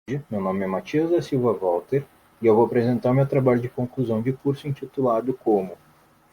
Meu nome é Matias da Silva Walter e eu vou apresentar meu trabalho de conclusão de curso intitulado como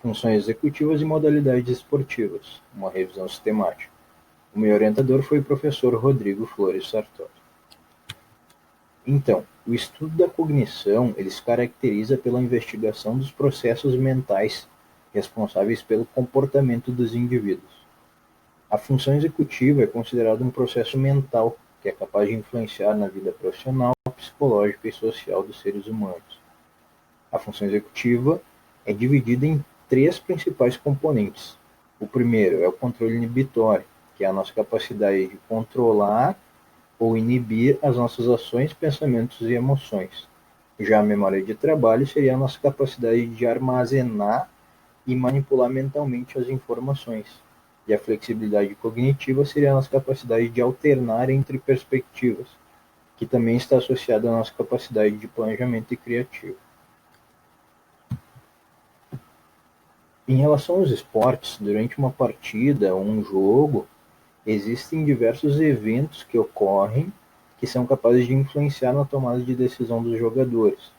Funções Executivas e Modalidades Esportivas, uma revisão sistemática. O meu orientador foi o professor Rodrigo Flores Sartori. Então, o estudo da cognição ele se caracteriza pela investigação dos processos mentais responsáveis pelo comportamento dos indivíduos. A função executiva é considerada um processo mental que é capaz de influenciar na vida profissional, psicológica e social dos seres humanos. A função executiva é dividida em três principais componentes. O primeiro é o controle inibitório, que é a nossa capacidade de controlar ou inibir as nossas ações, pensamentos e emoções. Já a memória de trabalho seria a nossa capacidade de armazenar e manipular mentalmente as informações. E a flexibilidade cognitiva seria a nossa capacidade de alternar entre perspectivas, que também está associada à nossa capacidade de planejamento e criativo. Em relação aos esportes, durante uma partida ou um jogo, existem diversos eventos que ocorrem que são capazes de influenciar na tomada de decisão dos jogadores.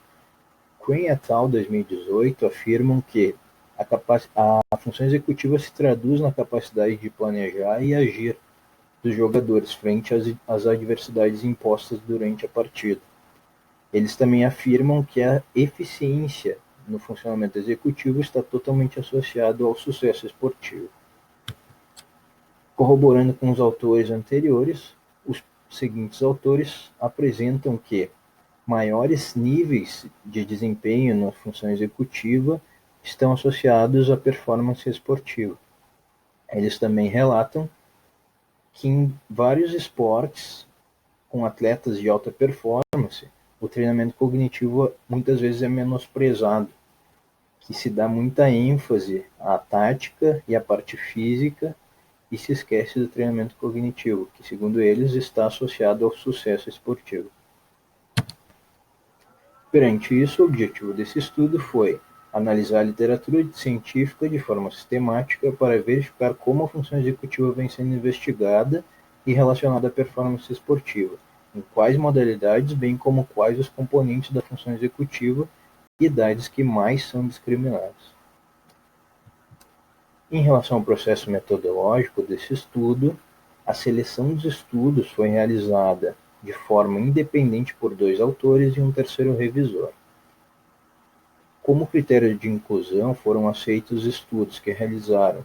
Crane et al. 2018 afirmam que a função executiva se traduz na capacidade de planejar e agir dos jogadores frente às adversidades impostas durante a partida. Eles também afirmam que a eficiência no funcionamento executivo está totalmente associado ao sucesso esportivo. Corroborando com os autores anteriores, os seguintes autores apresentam que maiores níveis de desempenho na função executiva estão associados à performance esportiva. Eles também relatam que em vários esportes com atletas de alta performance, o treinamento cognitivo muitas vezes é menosprezado, que se dá muita ênfase à tática e à parte física e se esquece do treinamento cognitivo, que segundo eles está associado ao sucesso esportivo. Perante isso, o objetivo desse estudo foi analisar a literatura científica de forma sistemática para verificar como a função executiva vem sendo investigada e relacionada à performance esportiva, em quais modalidades, bem como quais os componentes da função executiva e idades que mais são discriminadas. Em relação ao processo metodológico desse estudo, a seleção dos estudos foi realizada de forma independente por dois autores e um terceiro revisor. Como critério de inclusão, foram aceitos estudos que realizaram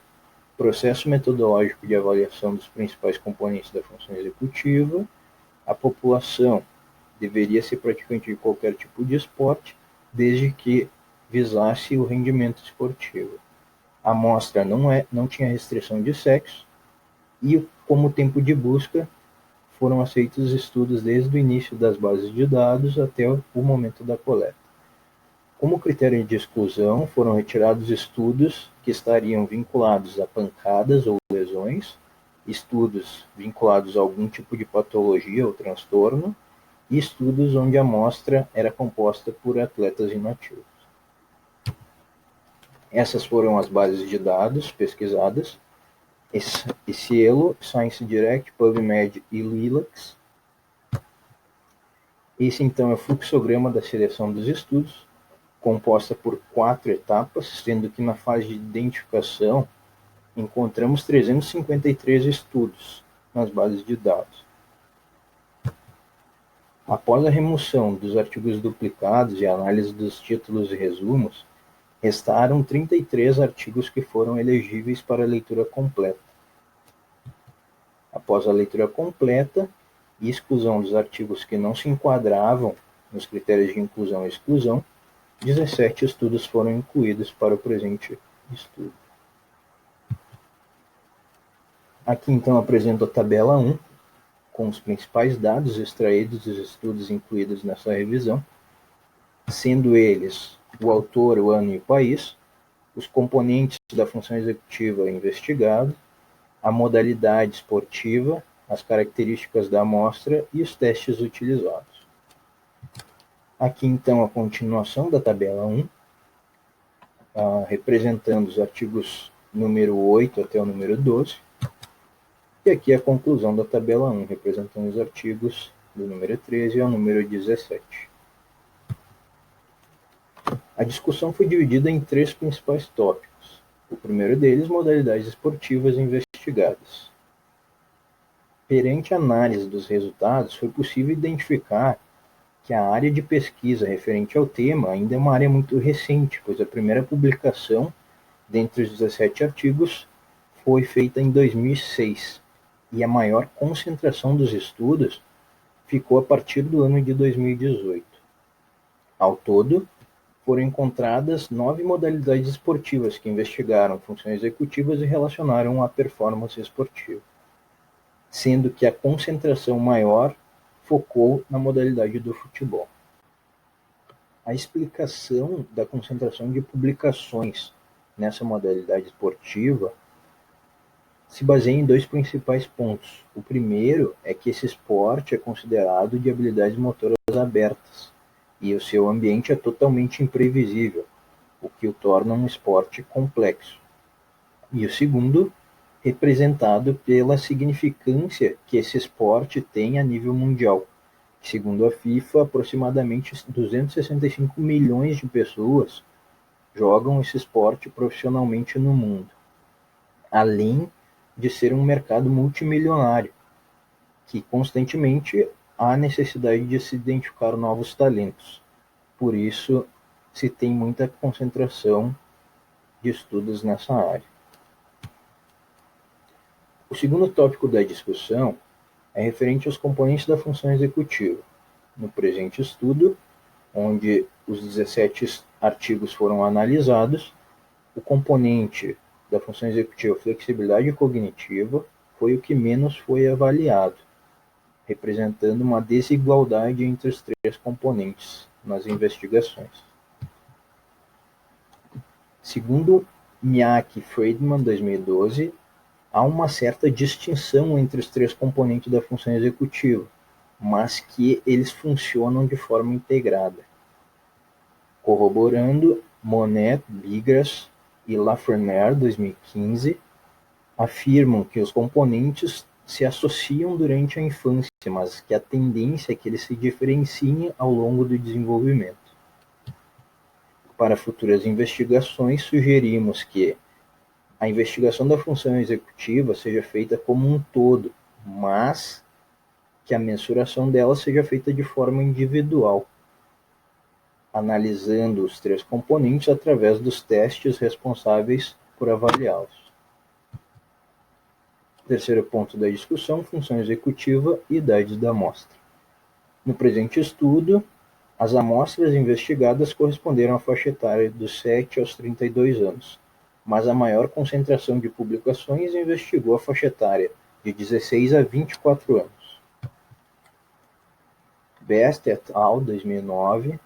processo metodológico de avaliação dos principais componentes da função executiva, a população deveria ser praticante de qualquer tipo de esporte, desde que visasse o rendimento esportivo. A amostra não tinha restrição de sexo e, como tempo de busca, foram aceitos estudos desde o início das bases de dados até o momento da coleta. Como critério de exclusão, foram retirados estudos que estariam vinculados a pancadas ou lesões, estudos vinculados a algum tipo de patologia ou transtorno, e estudos onde a amostra era composta por atletas inativos. Essas foram as bases de dados pesquisadas: Cielo, ScienceDirect, PubMed e Lilacs. Esse, então, é o fluxograma da seleção dos estudos, composta por 4 etapas, sendo que na fase de identificação encontramos 353 estudos nas bases de dados. Após a remoção dos artigos duplicados e a análise dos títulos e resumos, restaram 33 artigos que foram elegíveis para a leitura completa. Após a leitura completa e exclusão dos artigos que não se enquadravam nos critérios de inclusão e exclusão, 17 estudos foram incluídos para o presente estudo. Aqui então apresento a tabela 1, com os principais dados extraídos dos estudos incluídos nessa revisão, sendo eles o autor, o ano e o país, os componentes da função executiva investigada, a modalidade esportiva, as características da amostra e os testes utilizados. Aqui então a continuação da tabela 1, representando os artigos número 8 até o número 12, e aqui a conclusão da tabela 1, representando os artigos do número 13 ao número 17. A discussão foi dividida em 3 principais tópicos. O primeiro deles, modalidades esportivas investigadas. Perante a análise dos resultados, foi possível identificar que a área de pesquisa referente ao tema ainda é uma área muito recente, pois a primeira publicação, dentre os 17 artigos, foi feita em 2006, e a maior concentração dos estudos ficou a partir do ano de 2018. Ao todo, foram encontradas 9 modalidades esportivas que investigaram funções executivas e relacionaram a performance esportiva, sendo que a concentração maior focou na modalidade do futebol. A explicação da concentração de publicações nessa modalidade esportiva se baseia em 2 principais pontos. O primeiro é que esse esporte é considerado de habilidades motoras abertas, e o seu ambiente é totalmente imprevisível, o que o torna um esporte complexo. E o segundo, representado pela significância que esse esporte tem a nível mundial. Segundo a FIFA, aproximadamente 265 milhões de pessoas jogam esse esporte profissionalmente no mundo, além de ser um mercado multimilionário, que constantemente há necessidade de se identificar novos talentos. Por isso, se tem muita concentração de estudos nessa área. O segundo tópico da discussão é referente aos componentes da função executiva. No presente estudo, onde os 17 artigos foram analisados, o componente da função executiva flexibilidade cognitiva foi o que menos foi avaliado, representando uma desigualdade entre os 3 componentes nas investigações. Segundo Miak e Friedman, 2012, há uma certa distinção entre os 3 componentes da função executiva, mas que eles funcionam de forma integrada. Corroborando, Monet, Bigras e Lafreniere, 2015, afirmam que os componentes se associam durante a infância, mas que a tendência é que eles se diferenciem ao longo do desenvolvimento. Para futuras investigações, sugerimos que a investigação da função executiva seja feita como um todo, mas que a mensuração dela seja feita de forma individual, analisando os 3 componentes através dos testes responsáveis por avaliá-los. Terceiro ponto da discussão, função executiva e idade da amostra. No presente estudo, as amostras investigadas corresponderam à faixa etária dos 7 aos 32 anos, mas a maior concentração de publicações investigou a faixa etária de 16 a 24 anos. Best et al., 2009,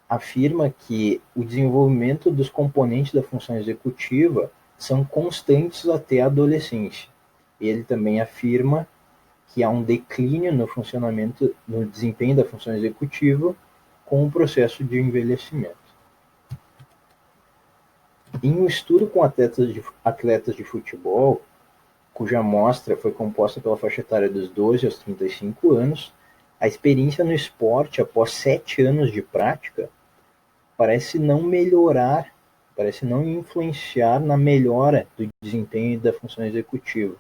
afirma que o desenvolvimento dos componentes da função executiva são constantes até a adolescência. Ele também afirma que há um declínio no funcionamento, no desempenho da função executiva com o processo de envelhecimento. Em um estudo com atletas de futebol, cuja amostra foi composta pela faixa etária dos 12 aos 35 anos, a experiência no esporte após 7 anos de prática parece não melhorar, parece não influenciar na melhora do desempenho da função executiva.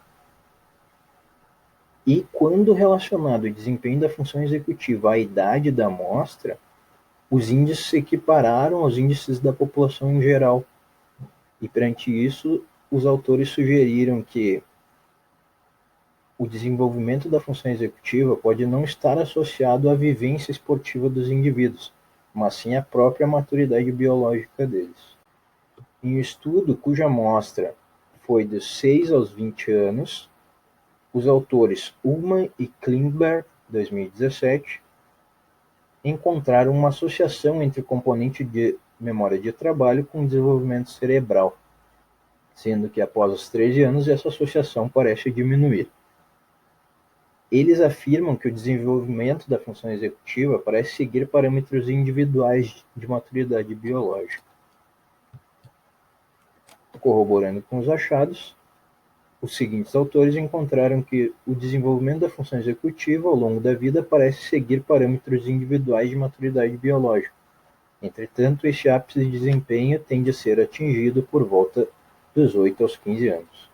E quando relacionado o desempenho da função executiva à idade da amostra, os índices se equipararam aos índices da população em geral. E perante isso, os autores sugeriram que o desenvolvimento da função executiva pode não estar associado à vivência esportiva dos indivíduos, mas sim à própria maturidade biológica deles. Em um estudo cuja amostra foi dos 6 aos 20 anos, os autores Ullmann e Klingberg, 2017, encontraram uma associação entre o componente de memória de trabalho com o desenvolvimento cerebral, sendo que após os 13 anos essa associação parece diminuir. Eles afirmam que o desenvolvimento da função executiva parece seguir parâmetros individuais de maturidade biológica. Corroborando com os achados, Os seguintes autores encontraram que o desenvolvimento da função executiva ao longo da vida parece seguir parâmetros individuais de maturidade biológica. Entretanto, este ápice de desempenho tende a ser atingido por volta dos 8 aos 15 anos.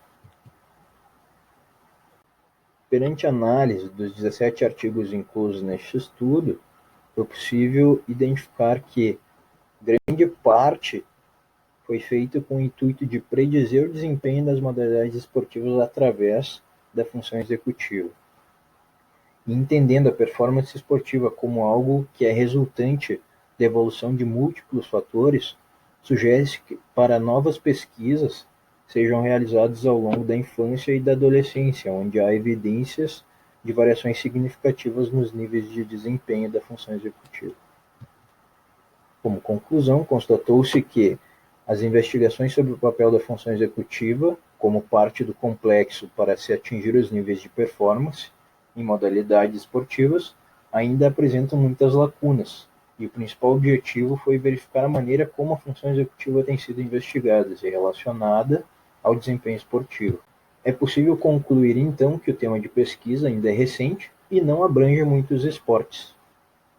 Perante a análise dos 17 artigos inclusos neste estudo, foi possível identificar que grande parte foi feito com o intuito de predizer o desempenho das modalidades esportivas através da função executiva. E entendendo a performance esportiva como algo que é resultante da evolução de múltiplos fatores, sugere-se que para novas pesquisas sejam realizadas ao longo da infância e da adolescência, onde há evidências de variações significativas nos níveis de desempenho da função executiva. Como conclusão, constatou-se que as investigações sobre o papel da função executiva, como parte do complexo para se atingir os níveis de performance em modalidades esportivas, ainda apresentam muitas lacunas, e o principal objetivo foi verificar a maneira como a função executiva tem sido investigada e relacionada ao desempenho esportivo. É possível concluir, então, que o tema de pesquisa ainda é recente e não abrange muitos esportes.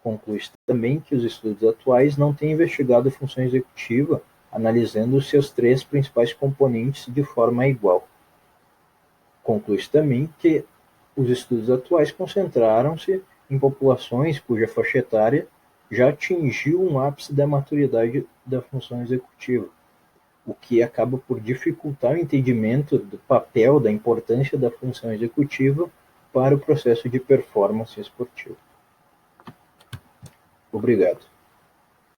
Conclui-se também que os estudos atuais não têm investigado a função executiva analisando seus três principais componentes de forma igual. Conclui-se também que os estudos atuais concentraram-se em populações cuja faixa etária já atingiu um ápice da maturidade da função executiva, o que acaba por dificultar o entendimento do papel, da importância da função executiva para o processo de performance esportiva. Obrigado.